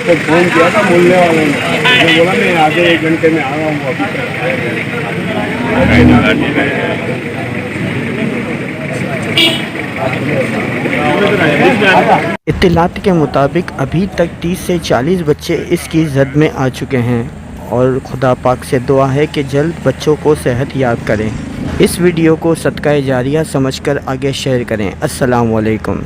उसको फ़ोन किया था बोलने वाले ने, उसने बोला मैं आगे 1 घंटे में आ रहा हूँ अभी तक। इत्तलात के मुताबिक अभी तक 30 से 40 बच्चे इसकी जद में आ चुके हैं और खुदा पाक से दुआ है कि जल्द बच्चों को सेहत याब करें। इस वीडियो को सदका जारिया समझकर आगे शेयर करें। अस्सलाम वालेकुम।